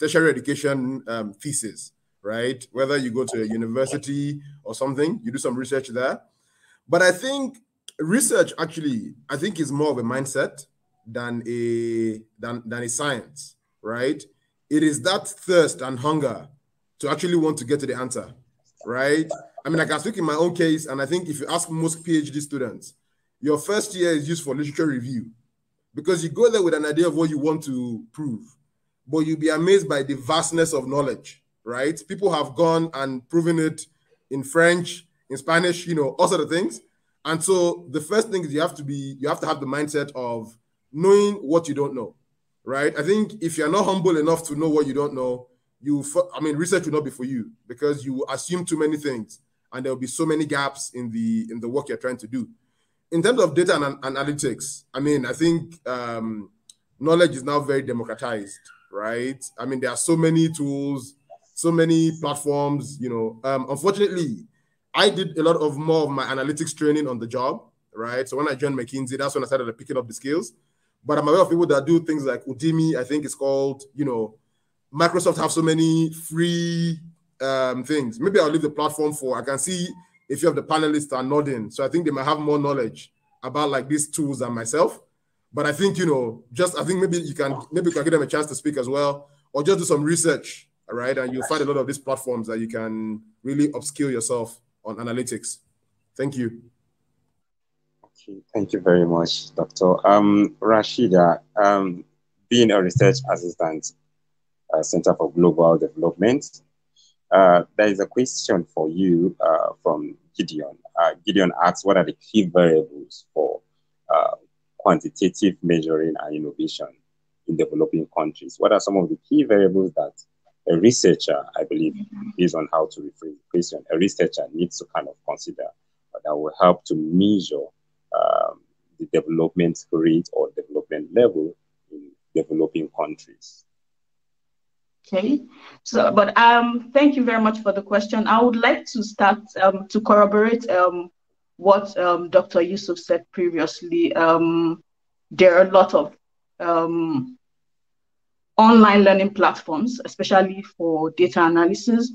tertiary education thesis, right? Whether you go to a university or something, you do some research there. But I think research actually, I think, is more of a mindset than a science, right? It is that thirst and hunger to actually want to get to the answer, right? I mean, I can speak in my own case, and I think if you ask most PhD students, your first year is used for literature review because you go there with an idea of what you want to prove, but you'll be amazed by the vastness of knowledge, right? People have gone and proven it in French, in Spanish, all sorts of things. And so the first thing is you have to have the mindset of knowing what you don't know, right? I think if you're not humble enough to know what you don't know, research will not be for you because you assume too many things and there will be so many gaps in the work you're trying to do. In terms of data and analytics, I mean, I think knowledge is now very democratized, right? I mean, there are so many tools, so many platforms, Unfortunately, I did a lot of more of my analytics training on the job, right? So when I joined McKinsey, that's when I started picking up the skills. But I'm aware of people that do things like Udemy, I think it's called, Microsoft have so many free things. Maybe I'll leave the platform I can see if you have the panelists are nodding. So I think they might have more knowledge about like these tools than myself. But I think, I think maybe you can give them a chance to speak as well, or just do some research, all right? And you'll find a lot of these platforms that you can really upskill yourself on analytics. Thank you. Okay, thank you very much, Dr. Rasheedat, being a research assistant, Center for Global Development, there is a question for you from Gideon. Gideon asks, what are the key variables for quantitative measuring and innovation in developing countries? What are some of the key variables that a researcher, I believe, based on how to rephrase the question, a researcher needs to kind of consider that will help to measure the development rate or development level in developing countries? Okay, so but thank you very much for the question. I would like to start to corroborate what Dr. Yusuf said previously. There are a lot of online learning platforms, especially for data analysis.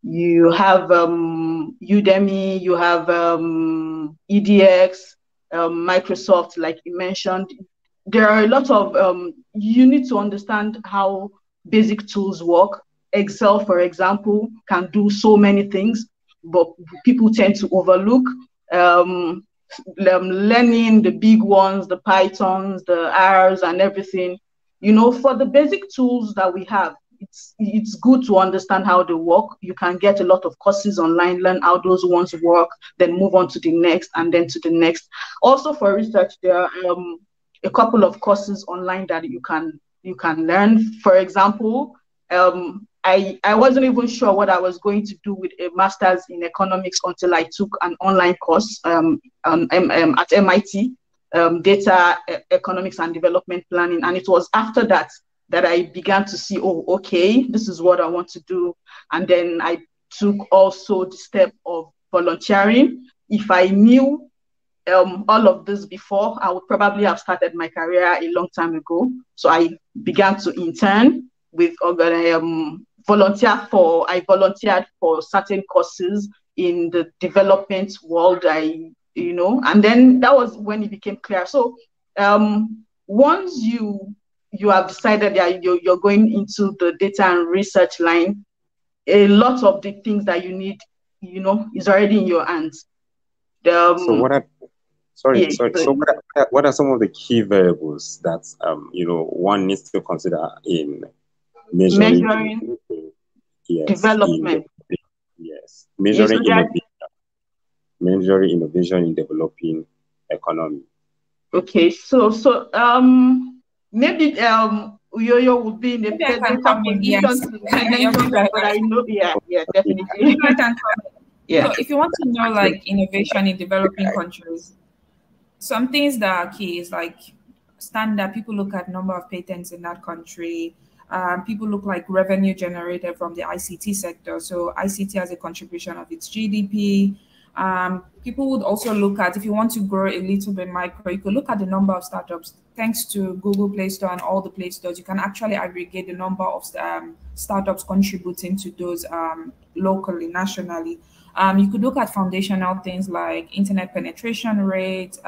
You have Udemy, you have EDX, Microsoft, like you mentioned. There are a lot of, you need to understand how basic tools work. Excel, for example, can do so many things, but people tend to overlook learning the big ones, the Pythons, the R's and everything. You know, for the basic tools that we have, it's good to understand how they work. You can get a lot of courses online, learn how those ones work, then move on to the next and then to the next. Also for research, there are a couple of courses online that you can learn. For example, I wasn't even sure what I was going to do with a master's in economics until I took an online course at MIT, data economics and development planning. And it was after that I began to see, oh, okay, this is what I want to do. And then I took also the step of volunteering. If I knew all of this before, I would probably have started my career a long time ago. So I began to intern with I volunteered for certain courses in the development world. And then that was when it became clear. So once you have decided that you're going into the data and research line, a lot of the things that you need, is already in your hands. So what are some of the key variables that one needs to consider in measuring development? Measuring innovation in developing economy. Okay, so maybe Uyoyo will be in a better position to mention that, but I know, definitely. So if you want to know like innovation in developing countries, some things that are key is like standard. People look at number of patents in that country. People look like revenue generated from the ICT sector. So ICT has a contribution of its GDP. People would also look at, if you want to grow a little bit micro, you could look at the number of startups. Thanks to Google Play Store and all the Play Stores, you can actually aggregate the number of startups contributing to those locally, nationally. You could look at foundational things like internet penetration rate,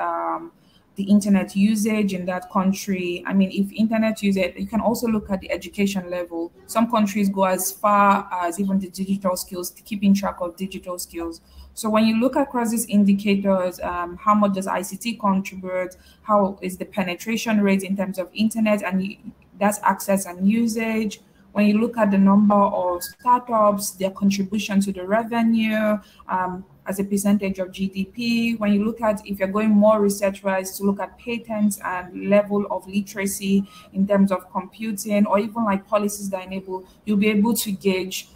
the internet usage in that country. I mean, if internet usage, you can also look at the education level. Some countries go as far as even the digital skills, keeping track of digital skills. So when you look across these indicators, how much does ICT contribute? How is the penetration rate in terms of internet, and that's access and usage? When you look at the number of startups, their contribution to the revenue, as a percentage of GDP. When you look at, if you're going more research-wise, to look at patents and level of literacy in terms of computing, or even like policies that enable, you'll be able to gauge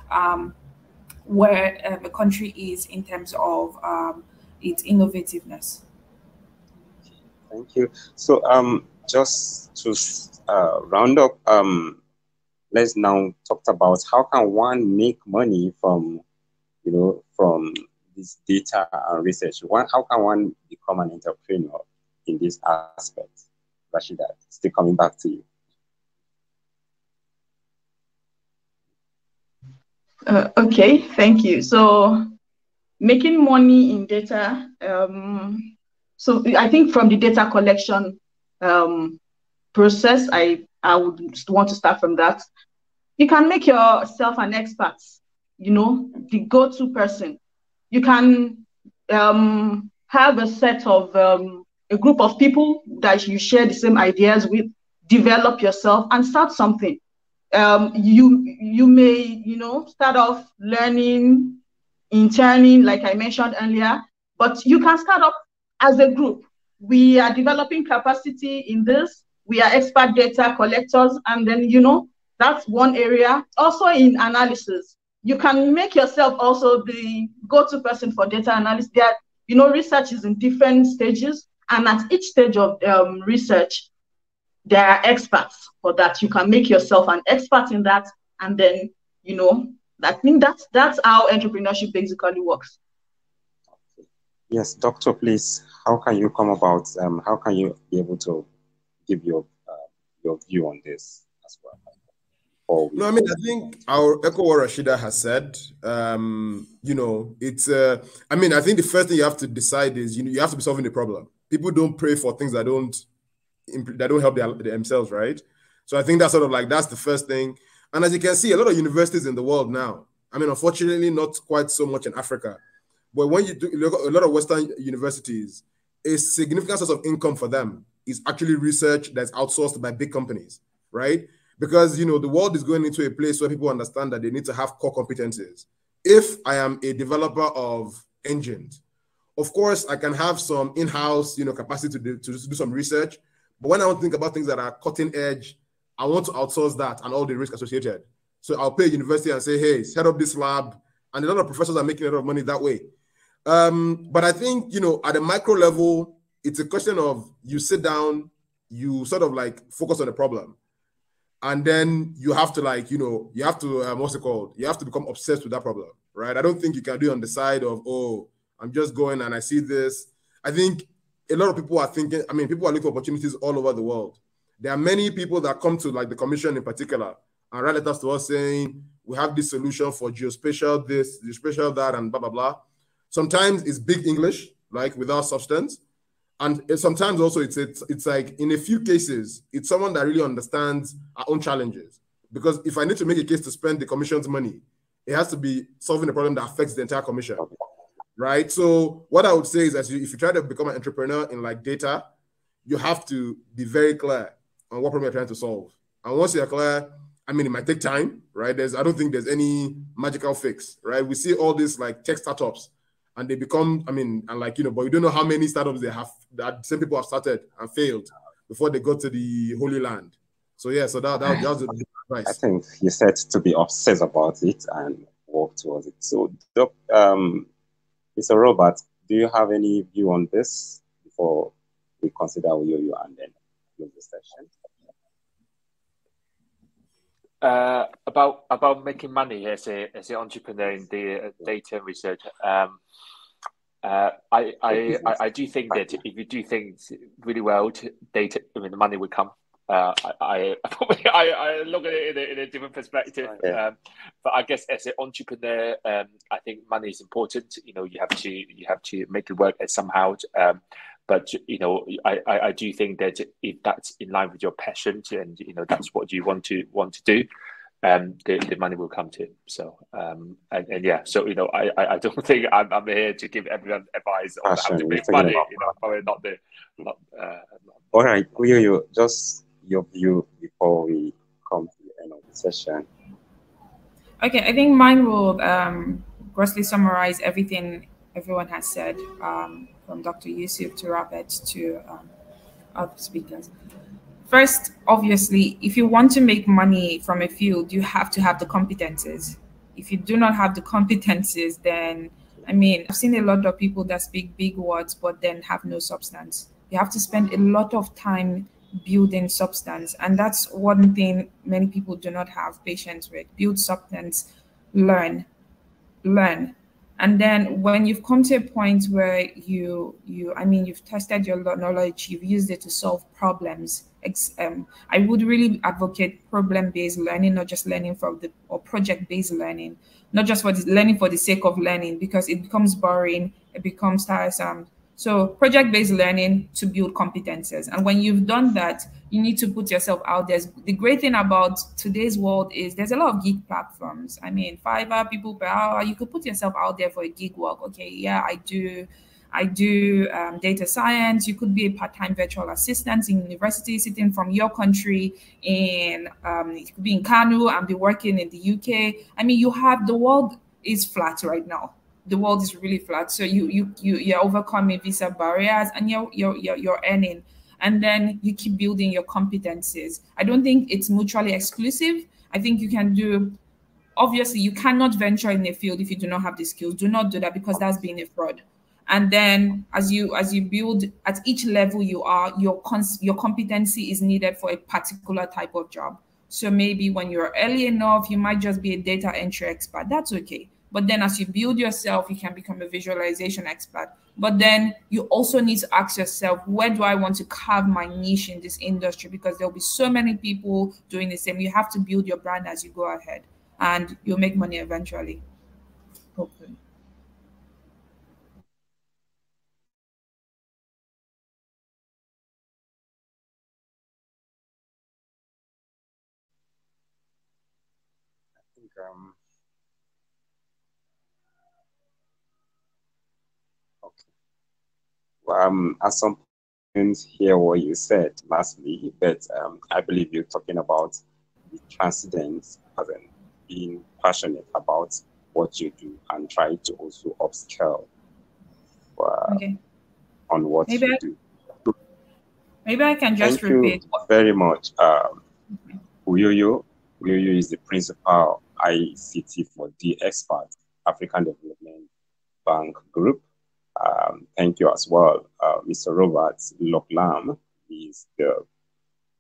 where a country is in terms of its innovativeness. Thank you. So just to round up, let's now talk about how can one make money from, from this data and research. How can one become an entrepreneur in this aspect? Rasheedat, still coming back to you. Okay, thank you. So making money in data. So I think from the data collection process, I would want to start from that. You can make yourself an expert, the go-to person. You can have a set of a group of people that you share the same ideas with, develop yourself and start something. You may, start off learning, interning, like I mentioned earlier, but you can start up as a group. We are developing capacity in this. We are expert data collectors, and then, that's one area. Also in analysis, you can make yourself also the go-to person for data analysis. That, research is in different stages, and at each stage of research, there are experts for that. You can make yourself an expert in that, And then, you know, I think that's how entrepreneurship basically works. Yes, doctor, please, how can you come about, how can you be able to give your view on this as well? No, I mean, I think I'll echo what Rasheedat has said. You know, it's, I mean, I think the first thing you have to decide is, you know, you have to be solving the problem. People don't pray for things that don't help themselves, right? So I think that's sort of like, that's the first thing. And as you can see, a lot of universities in the world now, I mean, unfortunately, not quite so much in Africa, but when you look at a lot of Western universities, a significant source of income for them is actually research that's outsourced by big companies, right? Because, you know, the world is going into a place where people understand that they need to have core competencies. If I am a developer of engines, of course, I can have some in-house, you know, capacity to do some research. But when I want to think about things that are cutting edge, I want to outsource that and all the risk associated. So I'll pay a university and say, hey, set up this lab. And a lot of professors are making a lot of money that way. But I think, you know, at a micro level, it's a question of you sit down, you sort of like focus on the problem. And then you have to, like, you know, you have to, what's it called? You have to become obsessed with that problem, right? I don't think you can do it on the side of, oh, I'm just going and I see this. I think a lot of people are thinking, I mean, people are looking for opportunities all over the world. There are many people that come to, like, the commission in particular and write letters to us saying, we have this solution for geospatial this, geospatial that, and blah, blah, blah. Sometimes it's big English, like without substance. And sometimes also it's like, in a few cases, it's someone that really understands our own challenges. Because if I need to make a case to spend the commission's money, it has to be solving a problem that affects the entire commission, right? So what I would say is, if you try to become an entrepreneur in, like, data, you have to be very clear on what problem you're trying to solve. And once you're clear, I mean, it might take time, right? I don't think there's any magical fix, right? We see all these, like, tech startups, and they become, I mean, and, like, you know, but you don't know how many startups they have, that same people have started and failed before they got to the Holy Land. So yeah, so that was the advice. I think you said to be obsessed about it and work towards it. So, Mr. Robert, do you have any view on this before we consider Uyoyo and then close the session? About making money as an entrepreneur in the data research. I do think that if you do things really well, data, I mean, the money will come. I look at it in a different perspective. But I guess as an entrepreneur, I think money is important. You know, you have to make it work somehow. But, you know, I do think that if that's in line with your passion and, you know, that's what you want to do, the money will come to. So, and yeah, so, you know, I don't think I'm here to give everyone advice on how to make money. You know, probably not. All right, Uyoyo, just your view before we come to the end of the session. Okay, I think mine will grossly summarize everything everyone has said, from Dr. Yusuf to Robert to other speakers. First, obviously, if you want to make money from a field, you have to have the competences. If you do not have the competences, then, I mean, I've seen a lot of people that speak big words, but then have no substance. You have to spend a lot of time building substance. And that's one thing many people do not have patience with. Build substance, learn. And then when you've come to a point where you've tested your knowledge, you've used it to solve problems. I would really advocate problem-based learning, not just learning or project-based learning, not just for learning for the sake of learning, because it becomes boring, it becomes tiresome. So project-based learning to build competences. And when you've done that, you need to put yourself out there. The great thing about today's world is there's a lot of gig platforms. I mean, Fiverr, people per hour, you could put yourself out there for a gig work. Okay, yeah, I do data science. You could be a part-time virtual assistant in university, sitting from your country you could be in Kanu and be working in the UK. I mean, the world is flat right now. The world is really flat. So you're overcoming visa barriers and you're earning. And then you keep building your competencies. I don't think it's mutually exclusive. I think you can do, obviously you cannot venture in a field if you do not have the skills. Do not do that, because that's being a fraud. And then as you build at each level you are, your competency is needed for a particular type of job. So maybe when you're early enough, you might just be a data entry expert. That's okay. But then as you build yourself, you can become a visualization expert. But then you also need to ask yourself, where do I want to carve my niche in this industry? Because there'll be so many people doing the same. You have to build your brand as you go ahead, and you'll make money eventually. Hopefully. I think at some point hear what you said lastly, but I believe you're talking about the transcendence as in being passionate about what you do and try to also upscale on what you do. Maybe I can just repeat. Thank you very much. Uyoyo. Uyoyo is the principal ICT for the Expert African Development Bank Group. Thank you as well. Mr. Robert Locke is the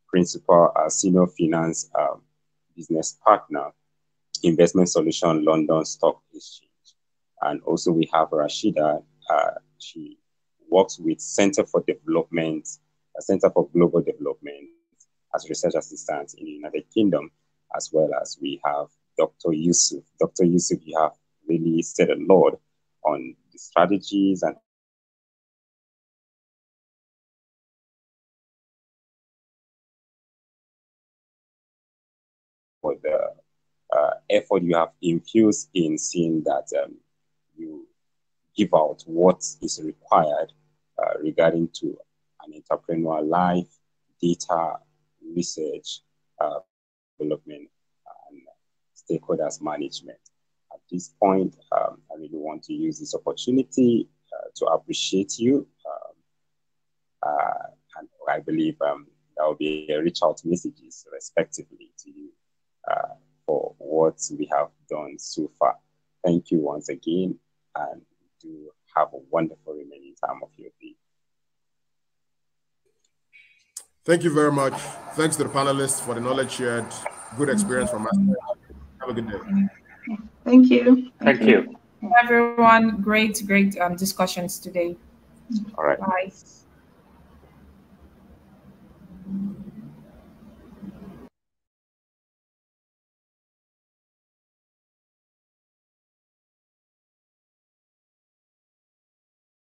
principal senior finance business partner, Investment Solution London Stock Exchange. And also we have Rasheedat. She works with Center for Development, Center for Global Development as research assistant in the United Kingdom, as well as we have Dr. Yusuf. Dr. Yusuf, you have really said a lot on the strategies and for the effort you have infused in seeing that you give out what is required regarding to an entrepreneurial life, data, research, development, and stakeholders management. At this point, I really want to use this opportunity to appreciate you. And I believe there will be reach out messages respectively to you for what we have done so far. Thank you once again, and do have a wonderful remaining time of your day. Thank you very much. Thanks to the panelists for the knowledge shared. Good experience from us. Have a good day. Thank you. Thank you. Everyone, great discussions today. All right. Bye.